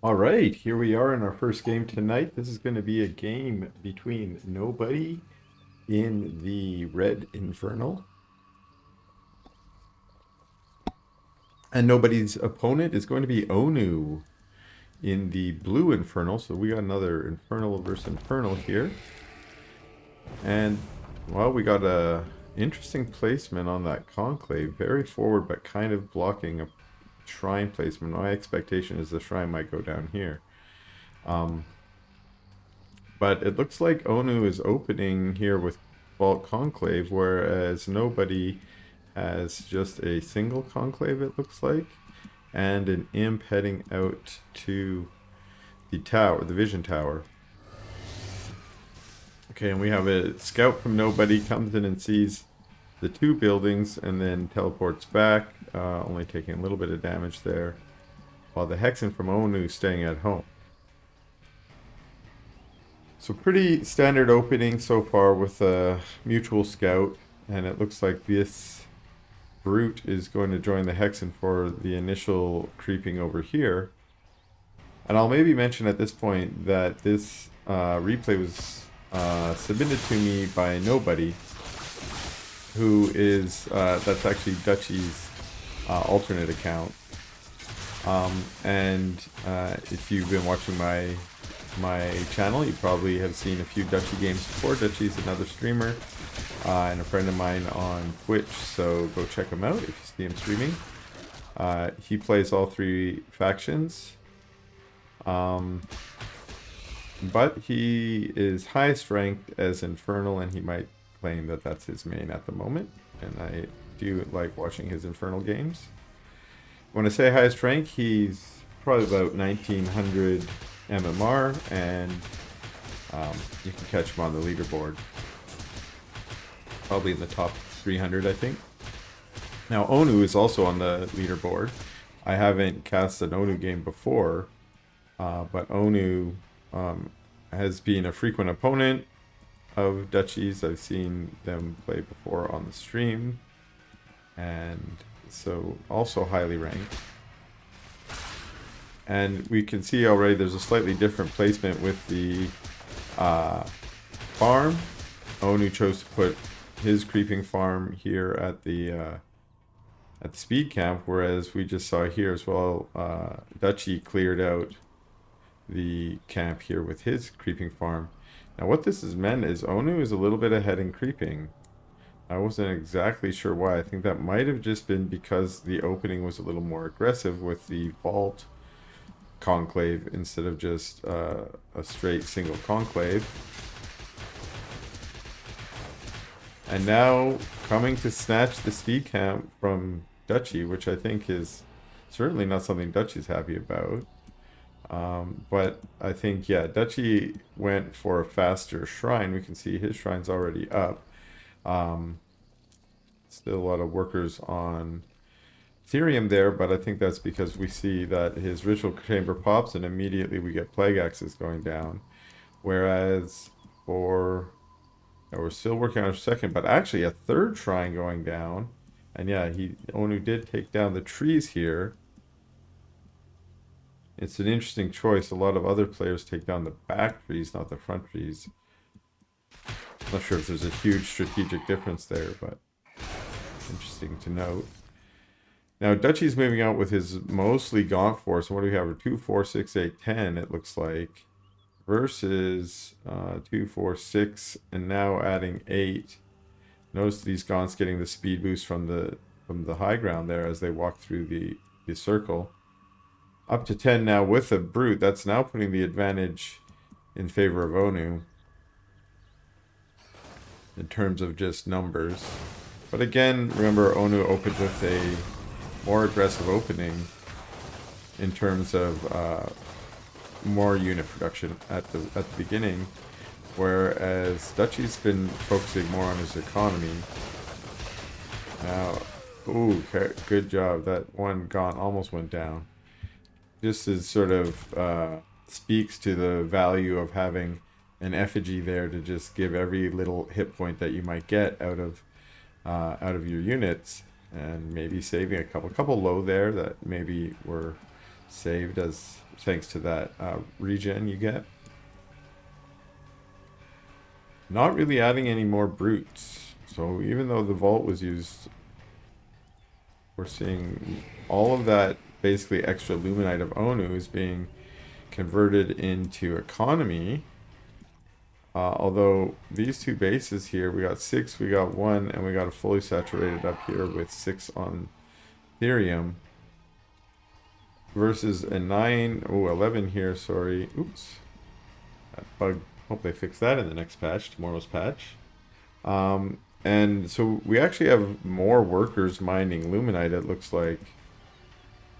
All right, here we are in our first game tonight. This is going to be a game between nobody in the red infernal and nobody's opponent is going to be Onu in the blue infernal. So we got another infernal versus infernal here. And well, we got a interesting placement on that conclave. Very forward, but kind of blocking a shrine placement. My expectation is the shrine might go down here. Um, But it looks like Onu is opening here with Vault Conclave, whereas nobody has just a single Conclave, it looks like, and an Imp heading out to the tower, the Vision Tower. Okay, and we have a scout from nobody comes in and sees the two buildings and then teleports back, only taking a little bit of damage there, while the Hexen from Onu is staying at home. So pretty standard opening so far with a mutual scout, and it looks like this brute is going to join the Hexen for the initial creeping over here. And I'll maybe mention at this point that this replay was submitted to me by nobody, who is that's actually Dutchy's alternate account. And if you've been watching my channel, you probably have seen a few Dutchy games before. Dutchy's another streamer and a friend of mine on Twitch, so go check him out if you see him streaming. He plays all three factions, but he is highest ranked as Infernal, and he might claim that that's his main at the moment, and I do like watching his Infernal games. When I say highest rank, he's probably about 1900 MMR, and you can catch him on the leaderboard. Probably in the top 300, I think. Now, Onu is also on the leaderboard. I haven't cast an Onu game before, but Onu has been a frequent opponent of Dutchies. I've seen them play before on the stream, and so also highly ranked. And we can see already there's a slightly different placement with the farm. Onu chose to put his creeping farm here at the speed camp, whereas we just saw here as well, Dutchy cleared out the camp here with his creeping farm. Now what this has meant is Onu is a little bit ahead in creeping. I wasn't exactly sure why. I think that might have just been because the opening was a little more aggressive with the vault conclave instead of just a straight single conclave. And now coming to snatch the speed camp from Dutchy, which I think is certainly not something Dutchy's happy about. But I think, yeah, Dutchy went for a faster shrine. We can see his shrine's already up. Still a lot of workers on Ethereum there, but I think that's because we see that his ritual chamber pops and immediately we get plague axes going down. Whereas for we're still working on a second, but actually a third shrine going down. And yeah, Onu did take down the trees here. It's an interesting choice. A lot of other players take down the back trees, not the front trees. Not sure if there's a huge strategic difference there, but interesting to note. Now Dutchy's moving out with his mostly gaunt force. What do we have? 2, 4, 6, 8, 10, it looks like. Versus 2, 4, 6, and now adding 8. Notice these gaunts getting the speed boost from the high ground there as they walk through the circle. Up to 10 now with a brute. That's now putting the advantage in favor of Onu in terms of just numbers. But again, remember Onu opened with a more aggressive opening in terms of more unit production at the beginning, whereas Dutchy's been focusing more on his economy. Now, ooh, good job. That one gaunt almost went down. This is sort of speaks to the value of having an effigy there to just give every little hit point that you might get out of your units, and maybe saving a couple low there that maybe were saved as thanks to that regen you get. Not really adding any more brutes. So even though the vault was used, we're seeing all of that basically extra luminite of Onu is being converted into economy. Although these two bases here, we got 6, we got 1, and we got a fully saturated up here with 6 on Therium. Versus a 9, 11 here, sorry. Oops. That bug, hope they fix that in the next patch, tomorrow's patch. And so we actually have more workers mining luminite, it looks like,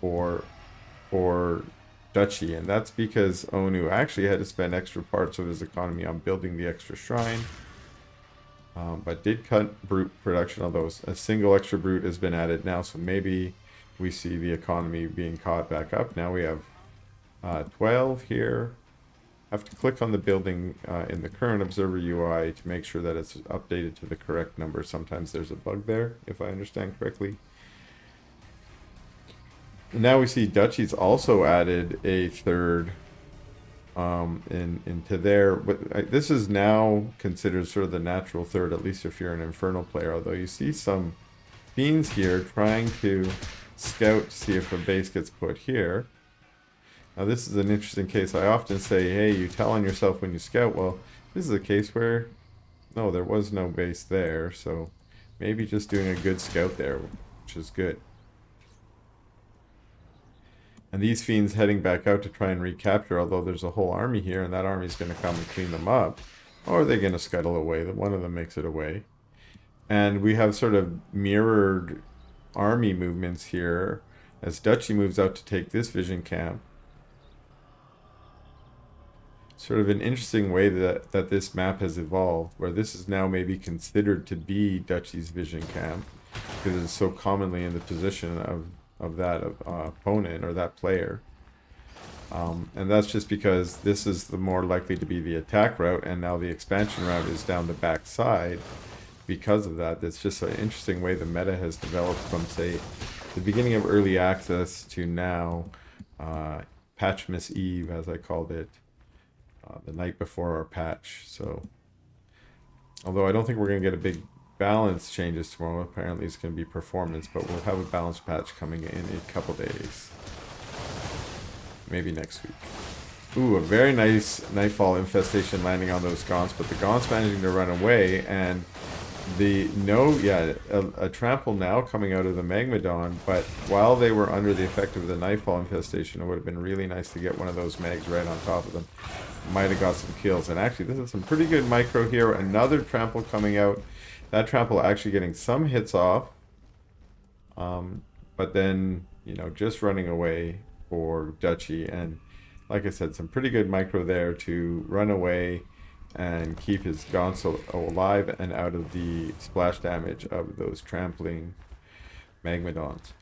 for Dutchy, and that's because Onu actually had to spend extra parts of his economy on building the extra shrine, but did cut brute production, although a single extra brute has been added now, so maybe we see the economy being caught back up. Now we have 12 here. I have to click on the building in the current observer UI to make sure that it's updated to the correct number. Sometimes there's a bug there, if I understand correctly. Now we see Dutchy's also added a third into there, but this is now considered sort of the natural third, at least if you're an Infernal player, although you see some fiends here trying to scout to see if a base gets put here. Now this is an interesting case. I often say, hey, you tell on yourself when you scout. Well, this is a case where, no, there was no base there, so maybe just doing a good scout there, which is good. And these fiends heading back out to try and recapture, although there's a whole army here, and that army's going to come and clean them up. Or are they going to scuttle away? One of them makes it away. And we have sort of mirrored army movements here as Dutchy moves out to take this vision camp. Sort of an interesting way that this map has evolved, where this is now maybe considered to be Dutchy's vision camp, because it's so commonly in the position of that opponent or that player. And that's just because this is the more likely to be the attack route, and now the expansion route is down the back side. Because of that, it's just an interesting way the meta has developed from, say, the beginning of early access to now, Patchmas Eve, as I called it, the night before our patch. So, although I don't think we're going to get a big balance changes tomorrow, apparently it's going to be performance, but we'll have a balance patch coming in a couple days. Maybe next week. Ooh, a very nice Nightfall infestation landing on those Gaunts, but the Gaunts managing to run away, and a trample now coming out of the Magmadon, but while they were under the effect of the Nightfall infestation, it would have been really nice to get one of those Mags right on top of them. Might have got some kills, and actually this is some pretty good micro here. Another trample coming out. That trample actually getting some hits off, but then, you know, just running away for Dutchy, and like I said, some pretty good micro there to run away and keep his Gaunts alive and out of the splash damage of those trampling Magmadons.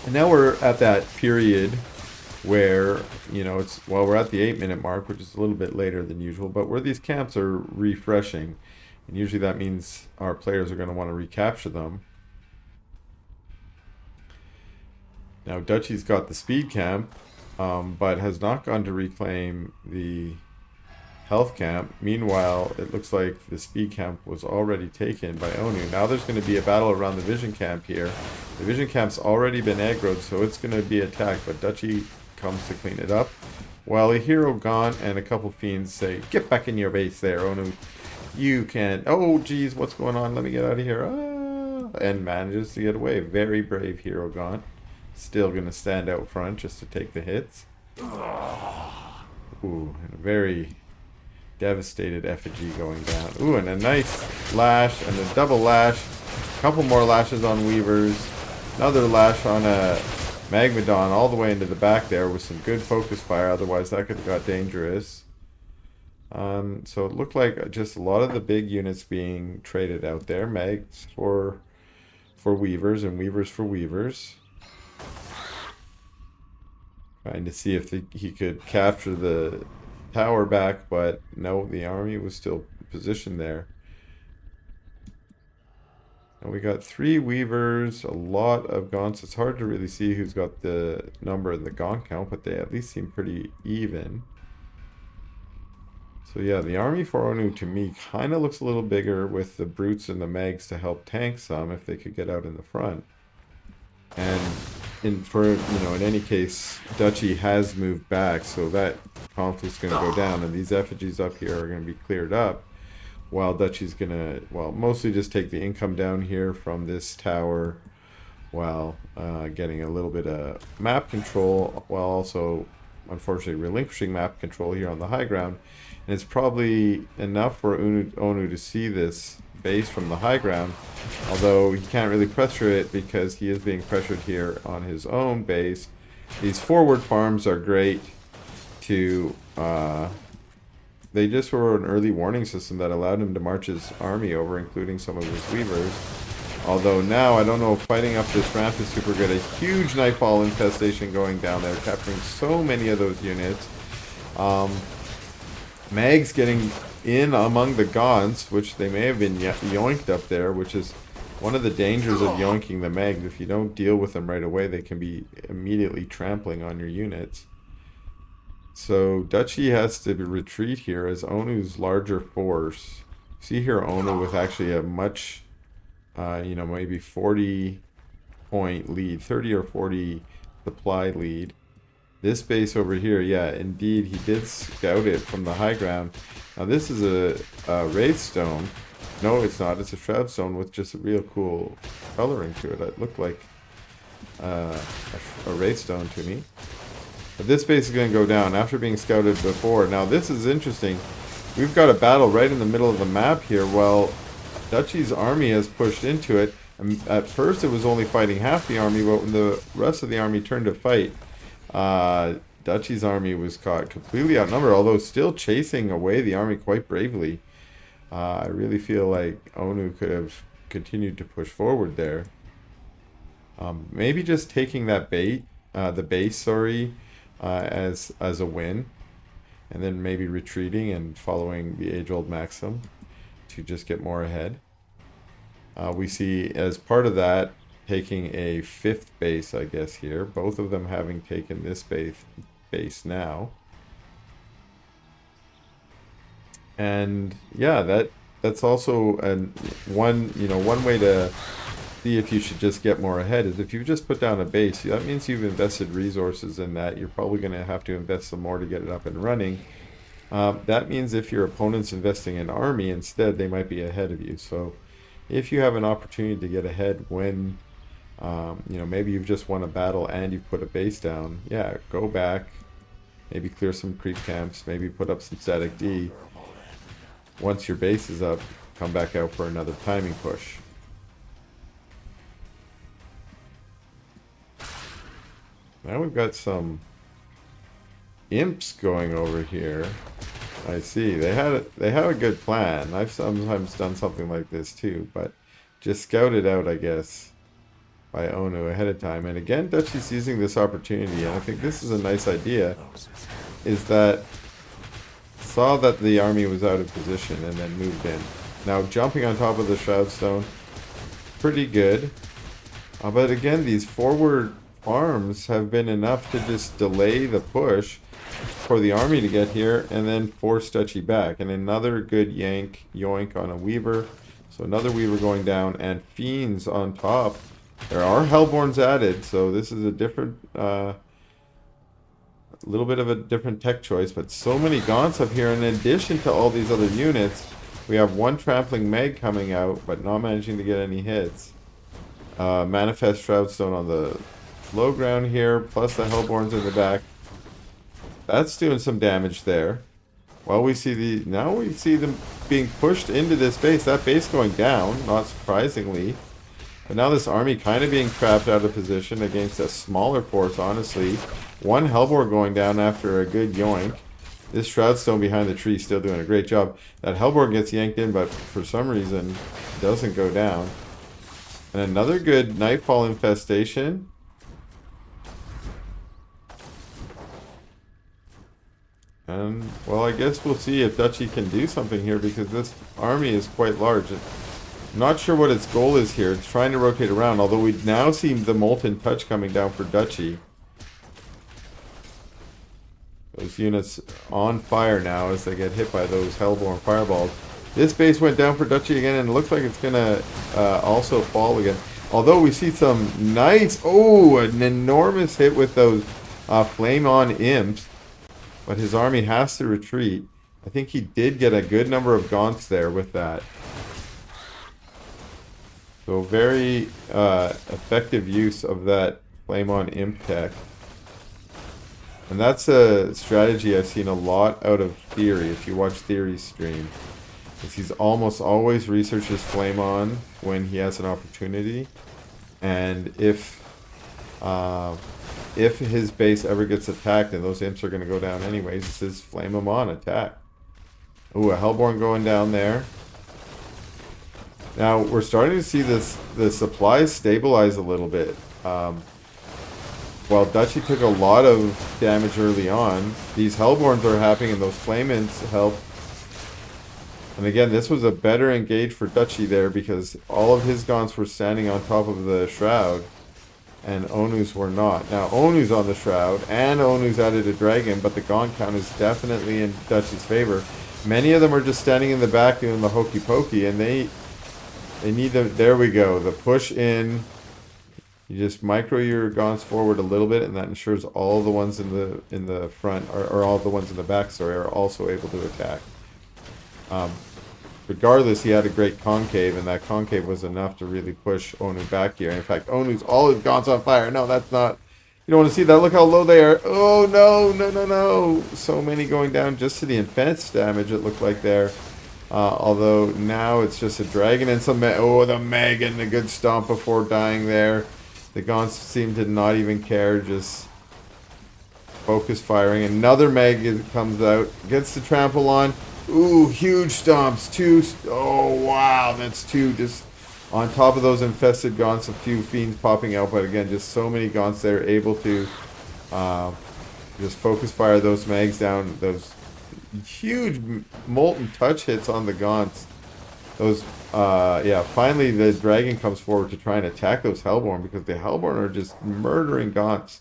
And now we're at that period where, you know, we're at the 8-minute mark, which is a little bit later than usual, but where these camps are refreshing, and usually that means our players are going to want to recapture them. Now Dutchy's got the speed camp, but has not gone to reclaim the health camp. Meanwhile, it looks like the speed camp was already taken by Onu. Now there's going to be a battle around the vision camp here. The vision camp's already been aggroed, so it's going to be attacked, but Dutchy comes to clean it up. While a hero gone and a couple fiends say, get back in your base there, Onu. You can... Oh, geez, what's going on? Let me get out of here. And manages to get away. Very brave hero gone. Still going to stand out front just to take the hits. Ooh, and a very devastated effigy going down. Ooh, and a nice lash and a double lash. A couple more lashes on Weavers. Another lash on a Magmadon all the way into the back there with some good focus fire. Otherwise, that could have got dangerous. So it looked like just a lot of the big units being traded out there. Mags for Weavers and Weavers for Weavers. Trying to see if he could capture the tower back, but no, the army was still positioned there. And we got 3 weavers, a lot of gaunts. It's hard to really see who's got the number and the gaunt count, but they at least seem pretty even. So yeah, the army for Onu to me kind of looks a little bigger with the brutes and the mags to help tank some if they could get out in the front. And in any case, Dutchy has moved back, so that conflict's going to go down, and these effigies up here are going to be cleared up. While Dutchy's going to, well, mostly just take the income down here from this tower while getting a little bit of map control, while also, unfortunately, relinquishing map control here on the high ground. And it's probably enough for Onu to see this base from the high ground, although he can't really pressure it because he is being pressured here on his own base. These forward farms are great to... they just were an early warning system that allowed him to march his army over, including some of his weavers. Although now, I don't know if fighting up this ramp is super good. A huge Nightfall infestation going down there, capturing so many of those units. Mags getting in among the gaunts, which they may have been yoinked up there, which is one of the dangers of yoinking the mags. If you don't deal with them right away, they can be immediately trampling on your units. So Dutchy has to retreat here as Onu's larger force. See here Onu with actually a much, maybe 40 point lead, 30 or 40 supply lead. This base over here, yeah, indeed, he did scout it from the high ground. Now this is a Wraith Stone. No, it's not. It's a Shroud Stone with just a real cool coloring to it. It looked like a Wraith Stone to me. But this base is going to go down after being scouted before. Now this is interesting. We've got a battle right in the middle of the map here. Well, Dutchy's army has pushed into it. At first it was only fighting half the army, but when the rest of the army turned to fight, Dutchy's army was caught completely outnumbered, although still chasing away the army quite bravely. I really feel like Onu could have continued to push forward there. Maybe just taking that the base, as a win, and then maybe retreating and following the age-old maxim to just get more ahead. We see as part of that taking a 5th base, I guess, here. Both of them having taken this base now. And yeah, that's also one way to see if you should just get more ahead is if you just put down a base. That means you've invested resources in that. You're probably going to have to invest some more to get it up and running. That means if your opponent's investing in army instead, they might be ahead of you. So if you have an opportunity to get ahead when maybe you've just won a battle and you've put a base down, yeah, go back, maybe clear some creep camps, maybe put up some static D. Once your base is up, come back out for another timing push. Now we've got some imps going over here. I see. They have a good plan. I've sometimes done something like this too, but just scouted out, I guess, by Onu ahead of time. And again, Dutchy's using this opportunity, and I think this is a nice idea, is that saw that the army was out of position and then moved in. Now jumping on top of the Shroud Stone, pretty good. But again, these forward farms have been enough to just delay the push for the army to get here and then force Dutchy back. And another good yoink on a weaver. So another weaver going down, and fiends on top. There are hellborns added, so this is a different little bit of a different tech choice, but so many gaunts up here. In addition to all these other units, we have one trampling meg coming out, but not managing to get any hits. Manifest Shroudstone on the low ground here, plus the hellborns in the back. That's doing some damage there. Well, now we see them being pushed into this base. That base going down, not surprisingly. But now this army kind of being trapped out of position against a smaller force, honestly. One Hellborn going down after a good yoink. This Shroudstone behind the tree still doing a great job. That Hellborn gets yanked in, but for some reason doesn't go down. And another good Nightfall infestation. And, well, I guess we'll see if Dutchy can do something here, because this army is quite large. Not sure what its goal is here. It's trying to rotate around, although we now see the Molten Touch coming down for Dutchy. Those units on fire now as they get hit by those Hellborn fireballs. This base went down for Dutchy again, and it looks like it's going to also fall again. Although we see some nice... Oh, an enormous hit with those Flame-On Imps. But his army has to retreat. I think he did get a good number of Gaunts there with that. So very effective use of that Flame-On Imp tech. And that's a strategy I've seen a lot out of Theory, if you watch Theory's stream. Is he's almost always researches Flame-On when he has an opportunity. And if his base ever gets attacked, and those imps are going to go down anyways, it's his Flame-On attack. Ooh, a Hellborn going down there. Now, we're starting to see the supplies stabilize a little bit. While Dutchy took a lot of damage early on, these Hellborns are happening and those Flame Imps help. And again, this was a better engage for Dutchy there because all of his Gaunts were standing on top of the Shroud and Onu's were not. Now, Onu's on the Shroud and Onu's added a dragon, but the Gaunt count is definitely in Dutchy's favor. Many of them are just standing in the back doing the hokey pokey, and they need the... There we go. The push in... You just micro your Gaunts forward a little bit, and that ensures all the ones in the front, or all the ones in the back, sorry, are also able to attack. Regardless, he had a great concave, and that concave was enough to really push Onu back here. In fact, Onu's all his Gaunts on fire. No, that's not... You don't want to see that. Look how low they are. Oh, no, no, no, no. So many going down just to the infest damage, it looked like there. Although now it's just a dragon and some... Oh, the Meg and a good stomp before dying there. The Gaunts seem to not even care, just focus firing. Another Meg comes out, gets the trample on. Ooh, huge stomps. Two. Oh, wow, that's two. Just on top of those infested Gaunts, a few fiends popping out. But again, just so many Gaunts they're able to just focus fire those Megs down. Those huge Molten Touch hits on the Gaunts. Those, yeah, finally the dragon comes forward to try and attack those Hellborn because the Hellborn are just murdering Gaunts.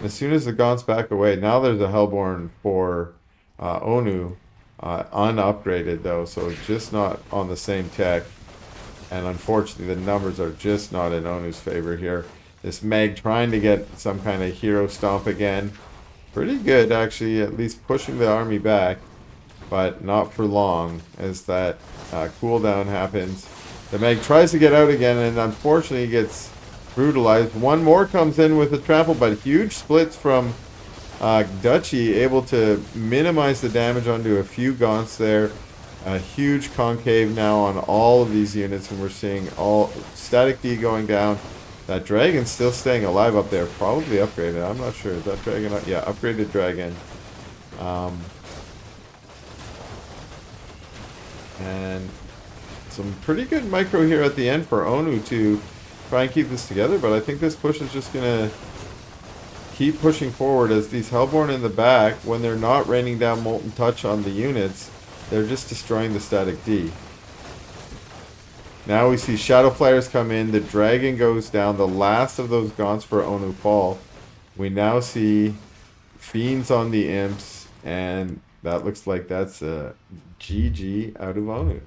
As soon as the Gaunts back away, now there's a Hellborn for Onu, unupgraded though, so it's just not on the same tech. And unfortunately, the numbers are just not in Onu's favor here. This Meg trying to get some kind of hero stomp again. Pretty good, actually, at least pushing the army back. But not for long, as that cooldown happens. The Meg tries to get out again, and unfortunately gets brutalized. One more comes in with a trample, but huge splits from Dutchy, able to minimize the damage onto a few Gaunts there. A huge concave now on all of these units, and we're seeing all static D going down. That dragon's still staying alive up there, probably upgraded. I'm not sure. Is that dragon? Yeah, upgraded dragon. And some pretty good micro here at the end for Onu to try and keep this together, but I think this push is just going to keep pushing forward as these Hellborn in the back, when they're not raining down Molten Touch on the units, they're just destroying the static D. Now we see Shadow Flyers come in, the dragon goes down, the last of those Gaunts for Onu fall. We now see Fiends on the Imps, and that looks like that's a GG out of Onu.